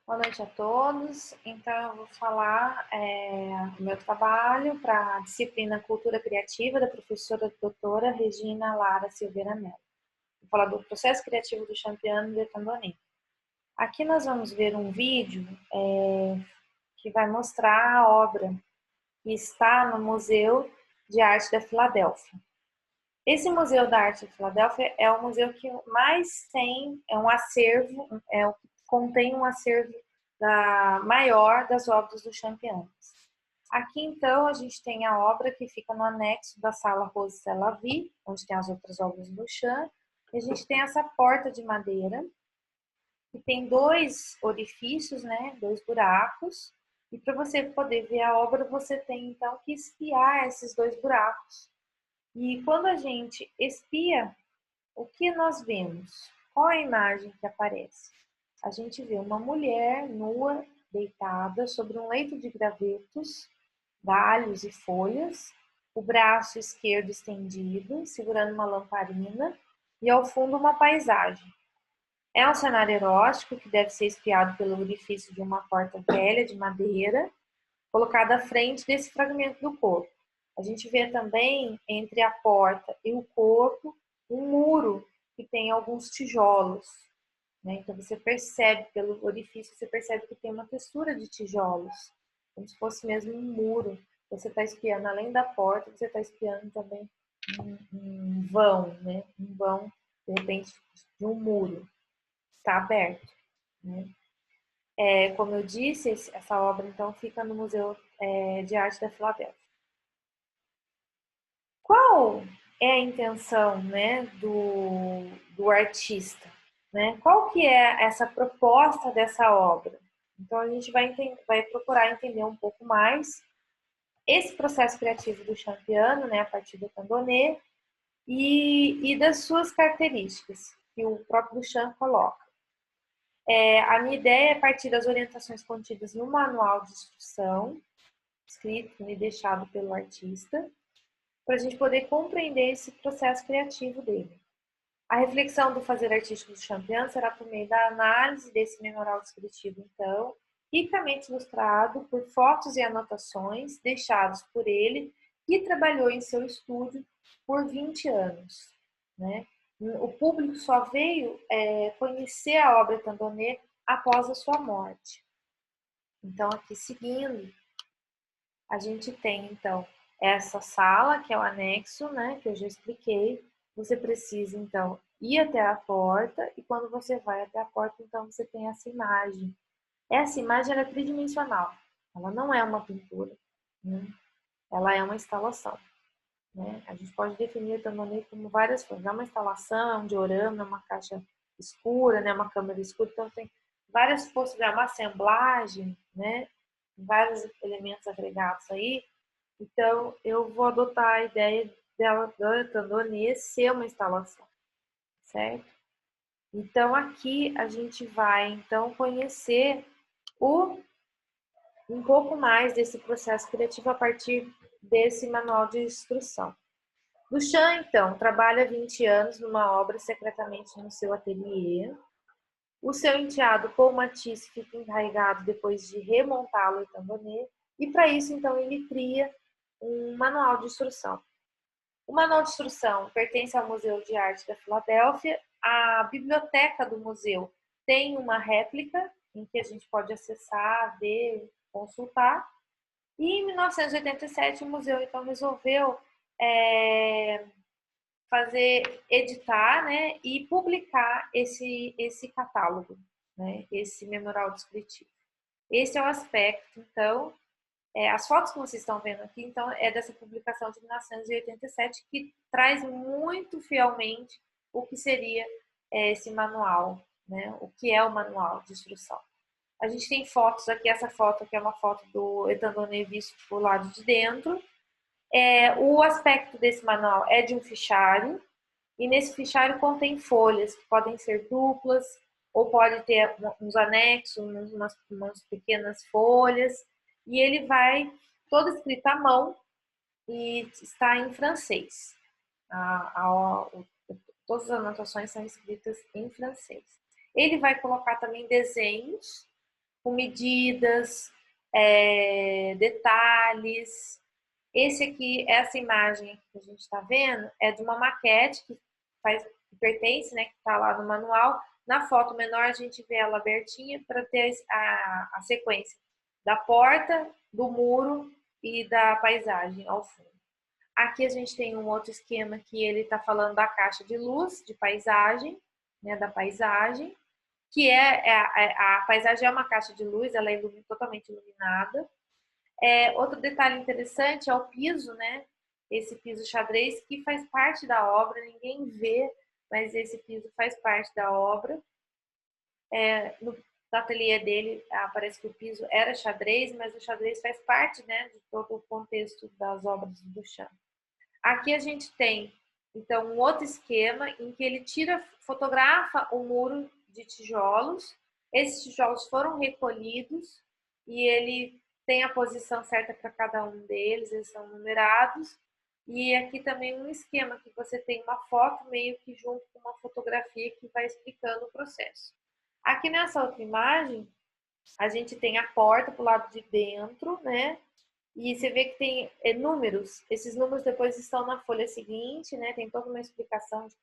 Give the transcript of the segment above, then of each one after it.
Boa noite a todos. Então, eu vou falar do meu trabalho para a disciplina Cultura Criativa da professora doutora Regina Lara Silveira Mello. Vou falar do processo criativo do Champiano de Candoné. Aqui nós vamos ver um vídeo que vai mostrar a obra que está no Museu de Arte da Filadélfia. Esse Museu da Arte da Filadélfia é o museu que mais tem um acervo, o que contém um acervo maior das obras do Champiano. Aqui, então, a gente tem a obra que fica no anexo da Sala Rose Selavi, onde tem as outras obras do Champ, e a gente tem essa porta de madeira, que tem dois orifícios, né, dois buracos, e para você poder ver a obra, você tem, então, que espiar esses dois buracos. E quando a gente espia, o que nós vemos? Qual a imagem que aparece? A gente vê uma mulher nua, deitada sobre um leito de gravetos, galhos e folhas, o braço esquerdo estendido, segurando uma lamparina, e ao fundo uma paisagem. É um cenário erótico que deve ser espiado pelo orifício de uma porta velha de madeira, colocada à frente desse fragmento do corpo. A gente vê também, entre a porta e o corpo, um muro que tem alguns tijolos, né? Então você percebe, pelo orifício, você percebe que tem uma textura de tijolos, como se fosse mesmo um muro. Você está espiando, além da porta, você está espiando também um vão, né? Um vão, de repente, de um muro. Está aberto, né? Como eu disse, essa obra, então, fica no Museu de Arte da Filadélfia. Qual é a intenção, né, do artista? Né? Qual que é essa proposta dessa obra? Então, a gente vai procurar entender um pouco mais esse processo criativo do Champiano, né, a partir do Candoné, e das suas características, que o próprio Duchamp coloca. A minha ideia é partir das orientações contidas no manual de instrução, escrito e deixado pelo artista, para a gente poder compreender esse processo criativo dele. A reflexão do fazer artístico do Champiano será por meio da análise desse memorial descritivo, então, ricamente ilustrado por fotos e anotações deixados por ele, que trabalhou em seu estúdio por 20 anos. Né? O público só veio conhecer a obra Candoné após a sua morte. Então, aqui seguindo, a gente tem, então, essa sala, que é o anexo, né, que eu já expliquei. Você precisa, então, ir até a porta, e quando você vai até a porta, então, você tem essa imagem. Essa imagem ela é tridimensional, ela não é uma pintura, né? Ela é uma instalação. Né? A gente pode definir também como várias formas. É uma instalação, é um diorama, é uma caixa escura, né? Uma câmera escura, então tem várias possibilidades, uma assemblagem, né? Vários elementos agregados aí. Então, eu vou adotar a ideia dela, da Candoné, ser uma instalação, certo? Então, aqui a gente vai, então, conhecer um pouco mais desse processo criativo a partir desse manual de instrução. Duchamp, então, trabalha 20 anos numa obra secretamente no seu ateliê. O seu enteado Paul Matisse fica encarregado depois de remontá-lo em Candoné, e para isso, então, ele cria um manual de instrução. O manual de instrução pertence ao Museu de Arte da Filadélfia. A biblioteca do museu tem uma réplica em que a gente pode acessar, ver, consultar. E em 1987 o museu então resolveu editar, né, e publicar esse catálogo, né, esse memorial descritivo. Esse é o aspecto, então, as fotos que vocês estão vendo aqui, então, é dessa publicação de 1987, que traz muito fielmente o que seria esse manual, né, o que é o manual de instrução. A gente tem fotos aqui, essa foto aqui é uma foto do Etandoné visto por lado de dentro. O aspecto desse manual é de um fichário, e nesse fichário contém folhas que podem ser duplas, ou pode ter uns anexos, umas pequenas folhas, e ele vai todo escrito à mão e está em francês. Todas as anotações são escritas em francês. Ele vai colocar também desenhos com medidas, detalhes. Esse aqui, essa imagem que a gente está vendo é de uma maquete que pertence, né, que está lá no manual. Na foto menor a gente vê ela abertinha para ter a sequência da porta, do muro e da paisagem ao fundo. Aqui a gente tem um outro esquema que ele está falando da caixa de luz, de paisagem, né, da paisagem, que a paisagem é uma caixa de luz, ela é totalmente iluminada. Outro detalhe interessante é o piso, né? Esse piso xadrez que faz parte da obra, ninguém vê, mas esse piso faz parte da obra. No ateliê dele parece que o piso era xadrez, mas o xadrez faz parte, né, de todo o contexto das obras do Duchamp. Aqui a gente tem, então, um outro esquema em que ele fotografa o muro de tijolos. Esses tijolos foram recolhidos e ele tem a posição certa para cada um deles, eles são numerados. E aqui também um esquema que você tem uma foto meio que junto com uma fotografia que vai explicando o processo. Aqui nessa outra imagem, a gente tem a porta para o lado de dentro, né? E você vê que tem números. Esses números depois estão na folha seguinte, né? Tem toda uma explicação de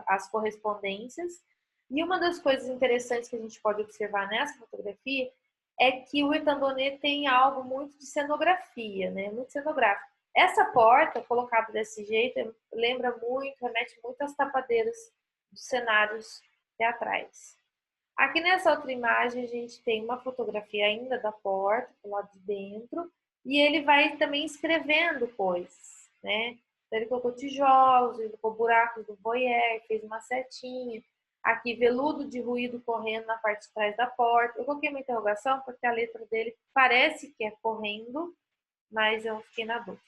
as correspondências. E uma das coisas interessantes que a gente pode observar nessa fotografia é que o Etandonet tem algo muito de cenografia, né? Muito cenográfico. Essa porta colocada desse jeito lembra muito, remete muito às tapadeiras dos cenários teatrais. Aqui nessa outra imagem a gente tem uma fotografia ainda da porta, do lado de dentro, e ele vai também escrevendo coisas, né? Então, ele colocou tijolos, ele colocou buracos do voyeur, fez uma setinha. Aqui, veludo de ruído correndo na parte de trás da porta. Eu coloquei uma interrogação porque a letra dele parece que é correndo, mas eu fiquei na dúvida.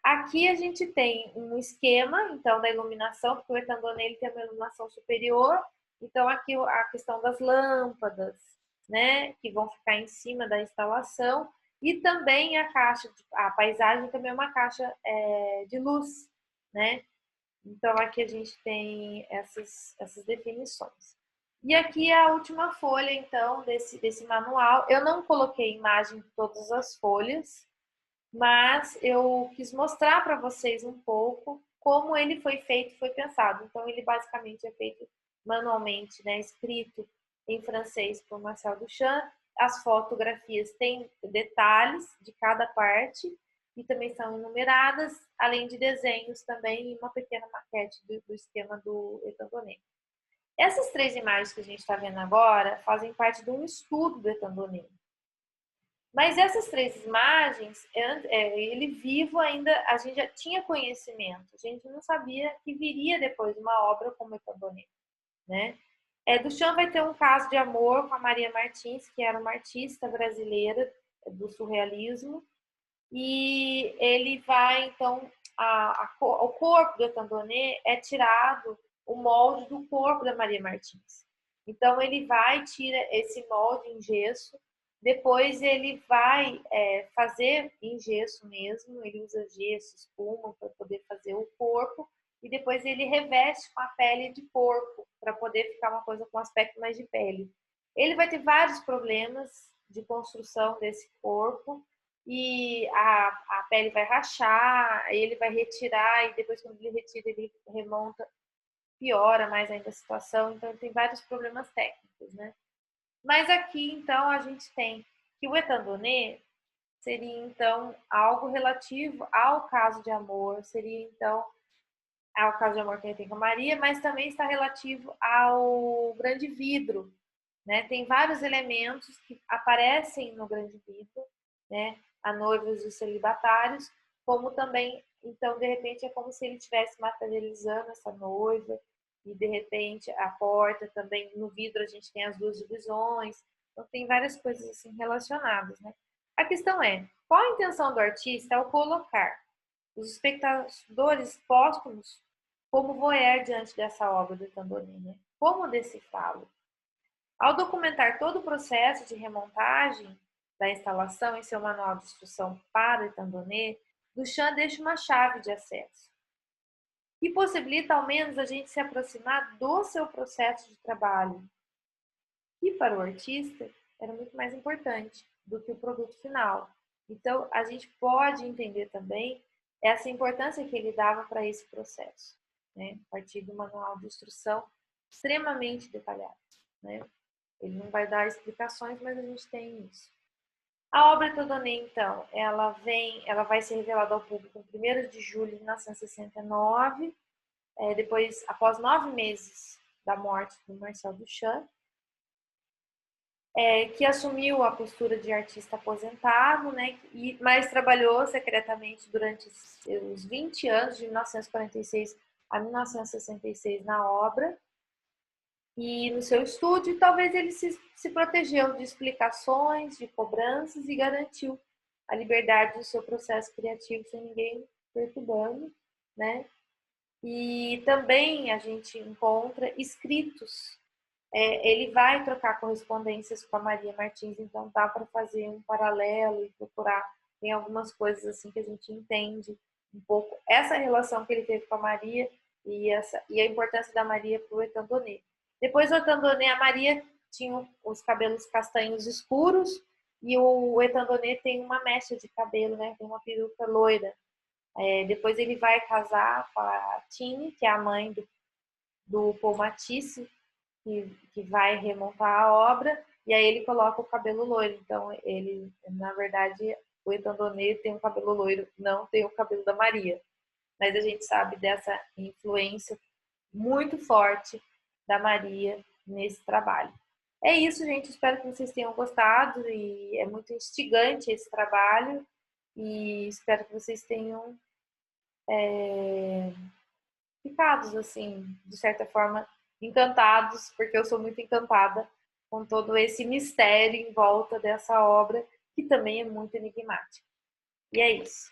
Aqui a gente tem um esquema, então, da iluminação, porque o Etandonet ele tem uma iluminação superior. Então, aqui a questão das lâmpadas, né, que vão ficar em cima da instalação. E também a paisagem também é uma caixa de luz, né? Então, aqui a gente tem essas definições. E aqui é a última folha, então, desse manual. Eu não coloquei imagem de todas as folhas, mas eu quis mostrar para vocês um pouco como ele foi feito, foi pensado. Então, ele basicamente é feito manualmente, né, escrito em francês por Marcel Duchamp. As fotografias têm detalhes de cada parte e também são numeradas, além de desenhos também e uma pequena maquete do esquema do Etandonet. Essas três imagens que a gente está vendo agora fazem parte de um estudo do Etandonet. Mas essas três imagens, ele vivo ainda, a gente já tinha conhecimento, a gente não sabia que viria depois uma obra como Etandonet, né? Duchamp vai ter um caso de amor com a Maria Martins, que era uma artista brasileira do surrealismo, e ele vai, então, o corpo do Etandonet é tirado o molde do corpo da Maria Martins. Então, ele vai, tira esse molde em gesso, depois ele vai fazer em gesso mesmo, ele usa gesso, espuma para poder fazer o corpo, e depois ele reveste com a pele de porco, para poder ficar uma coisa com aspecto mais de pele. Ele vai ter vários problemas de construção desse corpo, e a pele vai rachar, ele vai retirar, e depois quando ele retira, ele remonta, piora mais ainda a situação, então tem vários problemas técnicos, né? Mas aqui, então, a gente tem que o Etandonet seria, então, algo relativo ao caso de amor, seria, então, ao caso de amor que ele tem com a Maria, mas também está relativo ao grande vidro, né? Tem vários elementos que aparecem no grande vidro, né? A noivos e os celibatários, como também, então, de repente, é como se ele estivesse materializando essa noiva, e de repente a porta também, no vidro a gente tem as duas divisões, então tem várias coisas assim relacionadas, né? A questão é, qual a intenção do artista ao colocar os espectadores póstumos como voyeur diante dessa obra do Etandonet, né? Como decifrá-lo? Ao documentar todo o processo de remontagem da instalação em seu manual de instrução para Etandonet, Duchamp deixa uma chave de acesso, que possibilita ao menos a gente se aproximar do seu processo de trabalho. E para o artista, era muito mais importante do que o produto final. Então, a gente pode entender também essa importância que ele dava para esse processo, né? A partir do manual de instrução extremamente detalhado, né? Ele não vai dar explicações, mas a gente tem isso. A obra Todonê, então, ela vai ser revelada ao público em 1º de julho de 1969, depois, após 9 meses da morte do Marcel Duchamp, que assumiu a postura de artista aposentado, né, mas trabalhou secretamente durante os 20 anos, de 1946 a 1966, na obra, e no seu estúdio. Talvez ele se protegeu de explicações, de cobranças e garantiu a liberdade do seu processo criativo sem ninguém perturbando, né? E também a gente encontra escritos. Ele vai trocar correspondências com a Maria Martins, então dá para fazer um paralelo e procurar. Tem algumas coisas assim que a gente entende um pouco essa relação que ele teve com a Maria e a importância da Maria para o Etandonê. Depois do Etandonê, a Maria tinha os cabelos castanhos escuros e o Etandonê tem uma mecha de cabelo, né? Tem uma peruca loira. Depois ele vai casar com a Tine, que é a mãe do Paul Matisse, que vai remontar a obra, e aí ele coloca o cabelo loiro. Então, ele, na verdade, o Etandonê tem o cabelo loiro, não tem o cabelo da Maria. Mas a gente sabe dessa influência muito forte da Maria nesse trabalho. É isso, gente. Espero que vocês tenham gostado, e é muito instigante esse trabalho, e espero que vocês tenham ficados, assim, de certa forma, encantados, porque eu sou muito encantada com todo esse mistério em volta dessa obra, que também é muito enigmática. E é isso.